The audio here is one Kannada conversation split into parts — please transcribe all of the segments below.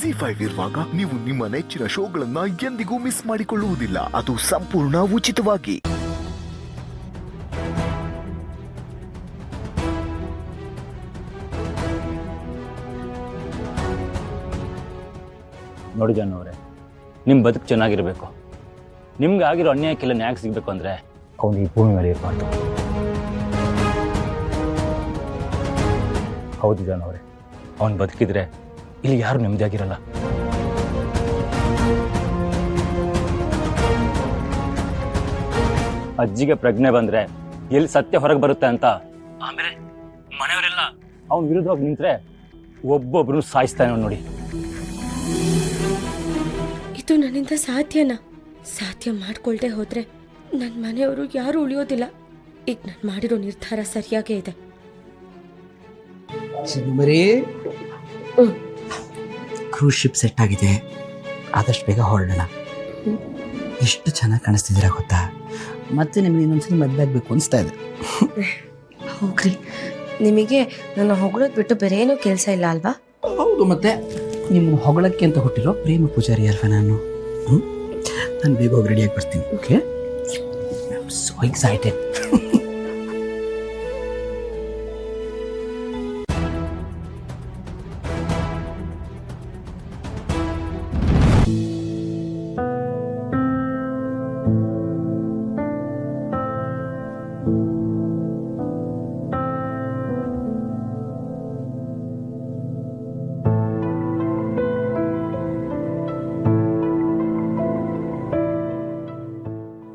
ಜಿ5 ಇರುವಾಗ ನೀವು ನಿಮ್ಮ ನೆಚ್ಚಿನ ಶೋಗಳನ್ನ ಎಂದಿಗೂ ಮಿಸ್ ಮಾಡಿಕೊಳ್ಳುವುದಿಲ್ಲ. ಅದು ಸಂಪೂರ್ಣ ಉಚಿತವಾಗಿ. ನೋಡಿ ಜಾನವರೇ, ನಿಮ್ಮ ಬದುಕು ಚೆನ್ನಾಗಿರಬೇಕು. ನಿಮ್ಗೆ ಆಗಿರೋ ಅನ್ಯಾಯಕ್ಕೆಲ್ಲ ನ್ಯಾಯ ಸಿಗಬೇಕು ಅಂದರೆ ಅವನು ಈ ಭೂಮಿ ಮೇಲೆ ಇರಬಾರ್ದು. ಹೌದು ಜಾನವರೇ, ಅವನು ಬದುಕಿದ್ರೆ ಇಲ್ಲಿ ಯಾರು ನೆಮ್ಮದಿಯಾಗಿರಲ್ಲ. ಅಜ್ಜಿಗೆ ಪ್ರಜ್ಞೆ ಬಂದ್ರೆ ಎಲ್ಲಿ ಸತ್ಯ ಹೊರಗೆ ಬರುತ್ತೆ ಅಂತ ಆಮೇಲೆ ಮನೆಯವರೆಲ್ಲ ಅವನ ವಿರುದ್ಧವಾಗಿ ನಿಂತ್ರೆ ಒಬ್ಬೊಬ್ರು ಸಾಯಿಸ್ತಾನೆ ನೋಡಿ. ಇದು ನನ್ನಿಂದ ಸಾಧ್ಯನಾ? ಸಾಧ್ಯ ಮಾಡ್ಕೊಳ್ದೆ ಹೋದ್ರೆ ನನ್ನ ಮನೆಯವರು ಯಾರು ಉಳಿಯೋದಿಲ್ಲ. ಈಗ ನಾನು ಮಾಡಿರೋ ನಿರ್ಧಾರ ಸರಿಯಾಗೇ ಇದೆ. ಕ್ರೂಸ್ ಶಿಪ್ ಸೆಟ್ ಆಗಿದೆ, ಆದಷ್ಟು ಬೇಗ ಹೊರಡೋಣ. ಎಷ್ಟು ಚೆನ್ನಾಗಿ ಕಾಣಿಸ್ತಿದ್ದೀರಾ ಗೊತ್ತಾ? ಮತ್ತೆ ನಿಮ್ಗೆ ಇನ್ನೊಂದ್ಸಲಿ ಮದುವೆ ಆಗಬೇಕು ಅನಿಸ್ತಾ ಇದೆ. ಹೋಗ್ರಿ, ನಿಮಗೆ ನನ್ನ ಹೊಗಳೋದು ಬಿಟ್ಟು ಬೇರೆ ಏನೂ ಕೆಲಸ ಇಲ್ಲ ಅಲ್ವಾ? ಹೌದು, ಮತ್ತೆ ನಿಮ್ಮ ಹೊಗಳಕ್ಕೆ ಅಂತ ಹುಟ್ಟಿರೋ ಪ್ರೇಮ ಪೂಜಾರಿ ಅಲ್ವಾ ನಾನು? ನಾನು ಬೇಗ ಹೋಗಿ ರೆಡಿಯಾಗಿ ಬರ್ತೀನಿ. Okay, I am so excited.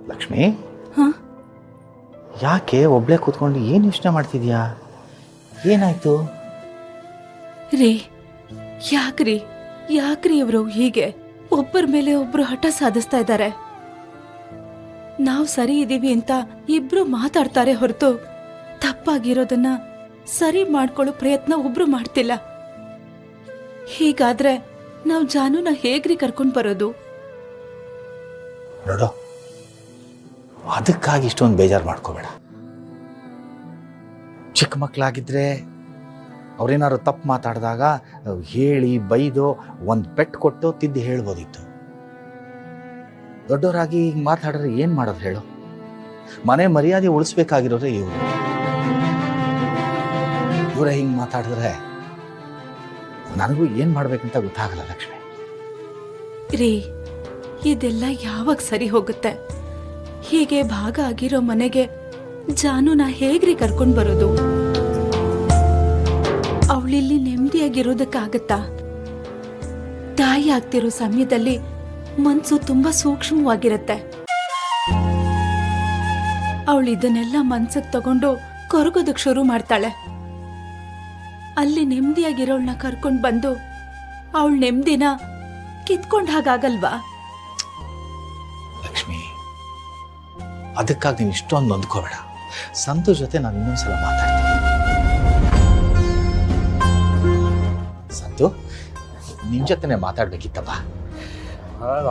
Lakshmi, ಯಾಕೆ ಒಬ್ಳೆ ಕೂತ್ಕೊಂಡು ಏನು ಯೋಚನೆ ಮಾಡ್ತಿದ್ಯಾ? ಏನಾಯ್ತು? ರೀ, ಯಾಕ್ರಿ ಇವರು ಹೀಗೆ ಒಬ್ಬರ ಮೇಲೆ ಒಬ್ರು ಹಠ ಸಾಧಿಸ್ತಾ ಇದ್ದಾರೆ? ನಾವು ಸರಿ ಇದೀವಿ ಅಂತ ಇಬ್ರು ಮಾತಾಡ್ತಾರೆ ಹೊರತು ತಪ್ಪಾಗಿರೋದನ್ನ ಸರಿ ಮಾಡ್ಕೊಳ್ಳೋ ಪ್ರಯತ್ನ ಒಬ್ರು ಮಾಡ್ತಿಲ್ಲ. ಹೀಗಾದ್ರೆ ನಾವು ಜಾನುನ ಹೇಗ್ರಿ ಕರ್ಕೊಂಡ್ ಬರೋದು? ನೋಡೋ, ಅದಕ್ಕಾಗಿ ಇಷ್ಟೊಂದು ಬೇಜಾರು ಮಾಡ್ಕೋಬೇಡ. ಚಿಕ್ಕ ಮಕ್ಕಳಾಗಿದ್ರೆ ಅವ್ರೇನಾದ್ರು ತಪ್ಪು ಮಾತಾಡಿದಾಗ ಹೇಳಿ ಬೈದು ಒಂದು ಪೆಟ್ಟು ಕೊಟ್ಟು ತಿದ್ದಿ ಹೇಳ್ಬೋದಿತ್ತು. ದೊಡ್ಡವರಾಗಿ ಹಿಂಗೆ ಮಾತಾಡಿದ್ರೆ ಏನು ಮಾಡೋದು ಹೇಳು? ಮನೆ ಮರ್ಯಾದೆ ಉಳಿಸ್ಬೇಕಾಗಿರೋರೆ ಇವರೇ ಹಿಂಗೆ ಮಾತಾಡಿದ್ರೆ ನನಗೂ ಏನು ಮಾಡ್ಬೇಕಂತ ಗೊತ್ತಾಗಲ್ಲ ಲಕ್ಷ್ಮಿ. ರೀ, ಇದೆಲ್ಲ ಯಾವಾಗ ಸರಿ ಹೋಗುತ್ತೆ? ಹೀಗೆ ಭಾಗ ಆಗಿರೋ ಮನೆಗೆ ಜಾನುನ ಹೇಗ್ರಿ ಕರ್ಕೊಂಡ್ ಬರೋದು? ಅವಳಿಲ್ಲಿ ನೆಮ್ಮದಿಯಾಗಿರೋದಕ್ಕಾಗತ್ತಾ? ತಾಯಿ ಆಗ್ತಿರೋ ಸಮಯದಲ್ಲಿ ಮನ್ಸು ತುಂಬಾ ಸೂಕ್ಷ್ಮವಾಗಿರತ್ತೆ. ಅವಳು ಇದನ್ನೆಲ್ಲ ಮನ್ಸಕ್ ತಗೊಂಡು ಕೊರಗೋದಕ್ ಶುರು ಮಾಡ್ತಾಳೆ. ಅಲ್ಲಿ ನೆಮ್ಮದಿಯಾಗಿರೋಳ್ನ ಕರ್ಕೊಂಡ್ ಬಂದು ಅವಳ ನೆಮ್ಮದಿನ ಕಿತ್ಕೊಂಡ್ ಹಾಗಾಗಲ್ವಾ? ಲಕ್ಷ್ಮಿ, ಅದಕ್ಕಾಗಿ ನೀನು ಇಷ್ಟೊಂದು ನೊಂದ್ಕೋಬೇಡ. ಸಂತು ಜೊತೆ ನಾನು ಇನ್ನೊಂದ್ಸಲ ಮಾತಾಡ್ತೀನಿ. ಸಂತು, ನಿನ್ ಜೊತೆನೆ ಮಾತಾಡ್ಬೇಕಿತ್ತಪ್ಪ.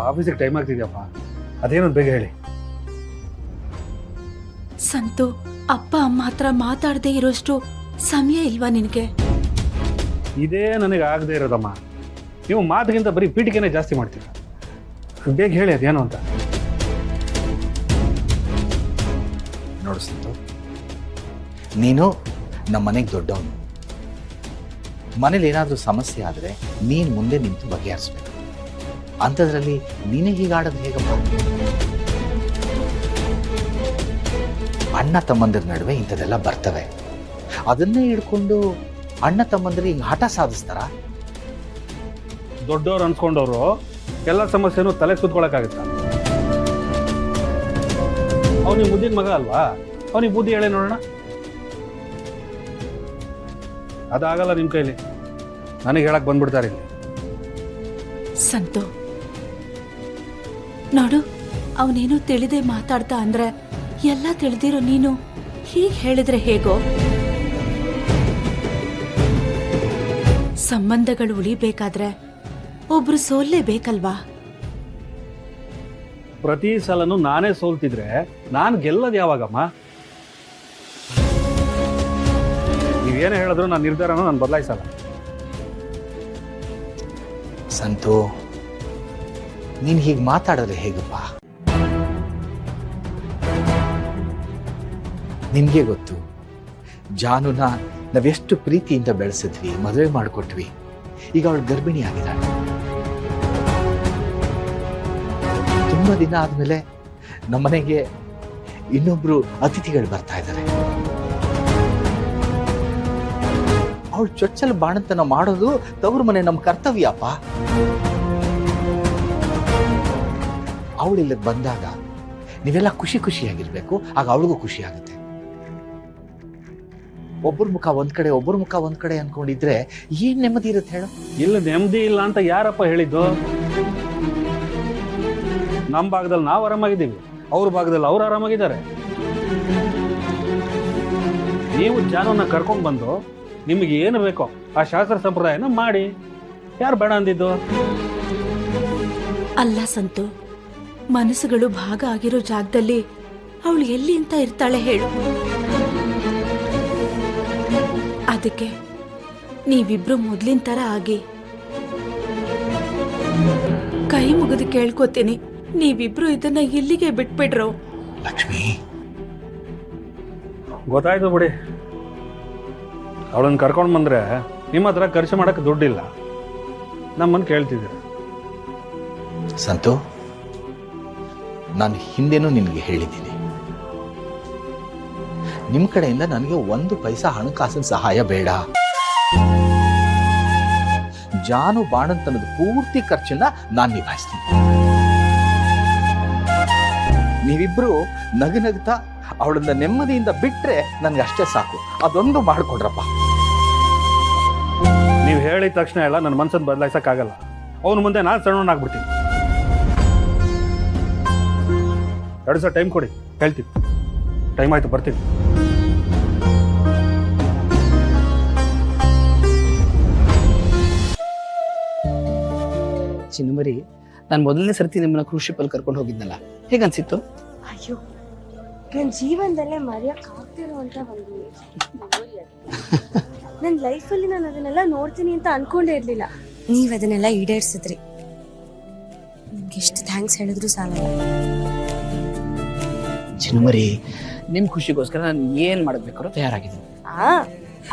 ಆಫೀಸಿಗೆ ಟೈಮ್ ಆಗ್ತಿದ್ಯಪ್ಪ, ಅದೇನೋ ಬೇಗ ಹೇಳಿ. ಸಂತು, ಅಪ್ಪ ಅಮ್ಮ ಹತ್ರ ಮಾತಾಡದೆ ಇರೋಷ್ಟು ಸಮಯ ಇಲ್ವಾ ನಿನಗೆ? ಇದೇ ನನಗೆ ಆಗದೆ ಇರೋದಮ್ಮ. ನೀವು ಮಾತಿಗಿಂತ ಬರೀ ಪೀಠಿಕೆನೇ ಜಾಸ್ತಿ ಮಾಡ್ತೀರ. ಬೇಗ ಹೇಳಿ ಅದೇನು ಅಂತ. ನೋಡು ಸಂತು, ನೀನು ನಮ್ಮ ಮನೆಗೆ ದೊಡ್ಡವನು. ಮನೇಲಿ ಏನಾದರೂ ಸಮಸ್ಯೆ ಆದರೆ ನೀನು ಮುಂದೆ ನಿಂತು ಬಗೆಹರಿಸ್ಬೇಕು. ಅಂಥದ್ರಲ್ಲಿ ನೀನೇ ಹೀಗಾಡೋದು ಹೇಗಪ್ಪ? ಅಣ್ಣ ತಮ್ಮಂದಿರ ನಡುವೆ ಇಂಥದ್ದೆಲ್ಲ ಬರ್ತವೆ. ಅದನ್ನೇ ಹಿಡ್ಕೊಂಡು ಅಣ್ಣ ತಮ್ಮಂದಿರು ಹಿಂಗೆ ಹಠ ಸಾಧಿಸ್ತಾರ? ದೊಡ್ಡವ್ರು ಅನ್ಸ್ಕೊಂಡವ್ರು ಎಲ್ಲ ಸಮಸ್ಯೆನೂ ತಲೆ ಸುತ್ಕೊಳಕ್ಕಾಗತ್ತ? ಅವನಿಗೆ ಮುದ್ದಿನ ಮಗ ಅಲ್ವಾ? ಅವನಿಗೆ ಬುದ್ಧಿ ಹೇಳೇ ನೋಡೋಣ. ಅದಾಗಲ್ಲ ನಿಮ್ಮ ಕೈಲಿ. ನನಗೆ ಹೇಳಕ್ ಬಂದ್ಬಿಡ್ತಾರೆ ಇಲ್ಲಿ. ಸಂತು ನೋಡು, ಅವನೇನು ತಿಳಿದೇ ಮಾತಾಡ್ತಾ ಅಂದ್ರೆ ಎಲ್ಲ ತಿಳಿದಿರೋ ನೀನು ಹೀಗೆ ಹೇಳಿದ್ರೆ ಹೇಗೋ? ಸಂಬಂಧಗಳು ಉಳಿಬೇಕಾದ್ರೆ ಒಬ್ರು ಸೋಲ್ಲೇಬೇಕಲ್ವಾ? ಪ್ರತಿ ಸಲನೂ ನಾನೇ ಸೋಲ್ತಿದ್ರೆ ನಾನು ಗೆಲ್ಲೋದು ಯಾವಾಗಮ್ಮ? ನೀವೇನೇ ಹೇಳಿದ್ರು ನನ್ನ ನಿರ್ಧಾರನ ನಾನು ಬದಲಾಯಿಸಲ್ಲ. ಸಂತು, ನೀನು ಹೀಗೆ ಮಾತಾಡಿದ್ರೆ ಹೇಗಪ್ಪ? ನಿನಗೆ ಗೊತ್ತು, ಜಾನುನ ನಾವೆಷ್ಟು ಪ್ರೀತಿಯಿಂದ ಬೆಳೆಸಿದ್ವಿ, ಮದುವೆ ಮಾಡಿಕೊಟ್ವಿ. ಈಗ ಅವಳು ಗರ್ಭಿಣಿ ಆಗಿದ್ದಾಳೆ. ತುಂಬ ದಿನ ಆದಮೇಲೆ ನಮ್ಮನೆಗೆ ಇನ್ನೊಬ್ರು ಅತಿಥಿಗಳು ಬರ್ತಾ ಇದ್ದಾರೆ. ಅವಳು ಚೊಚ್ಚಲ ಬಾಣಂತನ ಮಾಡೋದು ತವ್ರ ಮನೆ ನಮ್ಮ ಕರ್ತವ್ಯಪ್ಪ. ಅವಳು ಇಲ್ಲಿಗೆ ಬಂದಾಗ ನೀವೆಲ್ಲ ಖುಷಿ ಖುಷಿಯಾಗಿರ್ಬೇಕು, ಆಗ ಅವಳಿಗೂ ಖುಷಿ ಆಗುತ್ತೆ. ಒಬ್ಬರ ಮುಖ ಒಂದ್ ಕಡೆ ಒಬ್ಬರ ಮುಖ ಒಂದ್ ಕಡೆ ಅನ್ಕೊಂಡಿದ್ರೆ ಏನ್ ನೆಮ್ಮದಿ ಇರುತ್ತೆ ಹೇಳು? ಇಲ್ಲ ನೆಮ್ಮದಿ ಇಲ್ಲ ಅಂತ ಯಾರಪ್ಪ ಹೇಳಿದ್ದು? ನಮ್ಮ ಭಾಗದಲ್ಲಿ ನಾವು ಆರಾಮಾಗಿದ್ದೀವಿ, ಅವ್ರ ಭಾಗದಲ್ಲಿ ಅವ್ರು ಆರಾಮಾಗಿದ್ದಾರೆ. ನೀವು ಜಾನುವನ್ನ ಕರ್ಕೊಂಡು ಬಂದು ನಿಮಗೆ ಏನು ಬೇಕೋ ಆ ಶಾಸ್ತ್ರ ಸಂಪ್ರದಾಯನ ಮಾಡಿ. ಯಾರು ಬೇಡ ಅಂದಿದ್ದು? ಅಲ್ಲ ಸಂತು, ಮನಸ್ಸುಗಳು ಭಾಗ ಆಗಿರೋ ಜಾಗದಲ್ಲಿ ಅವಳು ಎಲ್ಲಿ ಅಂತ ಇರ್ತಾಳೆ ಹೇಳು? ಅದಕ್ಕೆ ನೀವಿಬ್ರು ಮೊದ್ಲಿನ ತರ ಆಗಿ ಕೈ ಮುಗಿದು ಕೇಳ್ಕೊತೀನಿ, ನೀವಿಬ್ರು ಇದನ್ನ ಇಲ್ಲಿಗೆ ಬಿಟ್ಬಿಡ್ರೋ. ಲಕ್ಷ್ಮಿ, ಗೊತ್ತಾಯ್ತು ಬಿಡಿ. ಅವಳನ್ನು ಕರ್ಕೊಂಡು ಬಂದ್ರೆ ನಿಮ್ಮ ಹತ್ರ ಖರ್ಚು ಮಾಡಕ್ಕೆ ದುಡ್ಡಿಲ್ಲ, ನಮ್ಮನ್ನು ಕೇಳ್ತಿದ್ದೀರ. ಸಂತು, ನಾನು ಹಿಂದೆನೂ ನಿನಗೆ ಹೇಳಿದ್ದೀನಿ, ನಿಮ್ಮ ಕಡೆಯಿಂದ ನನಗೆ 1 ಪೈಸಾ ಹಣಕಾಸಿನ ಸಹಾಯ ಬೇಡ. ಜಾನು ಬಾಣಂತನದ ಪೂರ್ತಿ ಖರ್ಚನ್ನ ನಾನು ನಿಭಾಯಿಸ್ತೀನಿ. ನೀವಿಬ್ರು ನಗುನಗ್ತಾ ಅವಳನ್ನ ನೆಮ್ಮದಿಯಿಂದ ಬಿಟ್ರೆ ನನ್ಗೆ ಅಷ್ಟೇ ಸಾಕು. ಅದೊಂದು ಮಾಡ್ಕೊಡ್ರಪ್ಪ. ನೀವು ಹೇಳಿದ ತಕ್ಷಣ ಎಲ್ಲ ನನ್ನ ಮನಸ್ಸನ್ನು ಬದಲಾಯಿಸಕ್ಕಾಗಲ್ಲ. ಅವನು ಮುಂದೆ ನಾನು ಸಣ್ಣವನಾಗ್ಬಿಡ್ತೀನಿ. 2 ದಿವಸ ಟೈಮ್ ಕೊಡಿ, ಹೇಳ್ತೀನಿ. ಟೈಮ್ ಆಯ್ತು, ಬರ್ತೀನಿ. ಚಿನ್ನಮರಿ, ನಾನು ಮೊದಲನೇ ಸರ್ತಿ ನಿಮ್ಮನ್ನ ಕ್ರೂಸ್ ಶಿಪ್ಪಲ್ಲಿ ಕರ್ಕೊಂಡು ಹೋಗಿದ್ನಲ್ಲ, ಹೇಗನ್ಸಿತ್ತು? ಅಯ್ಯೋ, ನನ್ನ ಜೀವನದಲ್ಲೇ ಮರೆಯೋಕ್ಕಾಗ್ತಿರುವಂಥ ಒಂದು ನನ್ನ ಲೈಫಲ್ಲಿ ನಾನು ಅದನ್ನೆಲ್ಲ ನೋಡ್ತೀನಿ ಅಂತ ಅನ್ಕೊಂಡೇ ಇರಲಿಲ್ಲ. ನೀವು ಅದನ್ನೆಲ್ಲ ಈಡೇರಿಸಿದ್ರಿ. ನಿಮ್ಗೆ ಎಷ್ಟು ಥ್ಯಾಂಕ್ಸ್ ಹೇಳಿದ್ರು ಸಾಲಲ್ಲ. ಚಿನ್ನಮರಿ, ನಿಮ್ಮ ಖುಷಿಗೋಸ್ಕರ ನಾನು ಏನು ಮಾಡಬೇಕಾದ್ರೂ ತಯಾರಾಗಿದ್ದೀನಿ.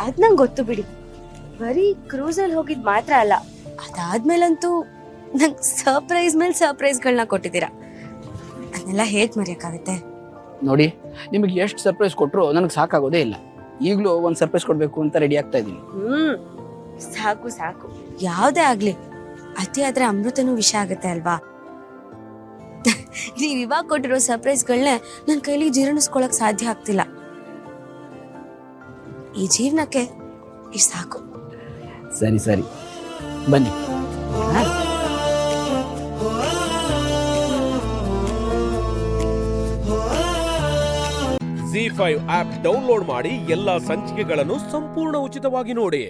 ಅದ್ ನಂಗೆ ಗೊತ್ತು ಬಿಡಿ. ಬರೀ ಕ್ರೂಸಲ್ಲಿ ಹೋಗಿದ್ ಮಾತ್ರ ಅಲ್ಲ, ಅದಾದ್ಮೇಲಂತೂ ನಂಗೆ ಸರ್ಪ್ರೈಸ್ ಮೇಲೆ ಸರ್ಪ್ರೈಸ್ಗಳನ್ನ ಕೊಟ್ಟಿದ್ದೀರಾ. ಅದನ್ನೆಲ್ಲ ಹೇಗೆ ಮರೆಯೋಕ್ಕಾಗುತ್ತೆ? ನೋಡಿ, ನಿಮಗೆ ಎಷ್ಟು ಸರ್ಪ್ರೈಸ್ ಕೊಟ್ಟರು ನನಗೆ ಸಾಕಾಗೋದೇ ಇಲ್ಲ. ಈಗಲೂ ಒಂದು ಸರ್ಪ್ರೈಸ್ ಕೊಡಬೇಕು ಅಂತ ರೆಡಿ ಆಗ್ತಾ ಇದ್ದೀನಿ. ಸಾಕು ಸಾಕು, ಯಾವುದೇ ಆಗ್ಲಿ ಅತಿ ಆದ್ರೆ ಅಮೃತನೂ ವಿಷ ಆಗುತ್ತೆ ಅಲ್ವಾ? ನೀವ್ ಇವಾಗ ಕೊಟ್ಟಿರೋ ಸರ್ಪ್ರೈಸ್ಗಳನ್ನೇ ನನ್ನ ಕೈಲಿ ಜೀರ್ಣಿಸ್ಕೊಳಕ್ ಸಾಧ್ಯ ಆಗ್ತಿಲ್ಲ. ಈ ಜೀವನಕ್ಕೆ ಇಷ್ಟು ಸಾಕು. ಸರಿ ಸರಿ, ಬನ್ನಿ. ZEE5 ಆಪ್ ಡೌನ್ಲೋಡ್ ಮಾಡಿ ಎಲ್ಲಾ ಸಂಚಿಕೆಗಳನ್ನು ಸಂಪೂರ್ಣ ಉಚಿತವಾಗಿ ನೋಡಿ.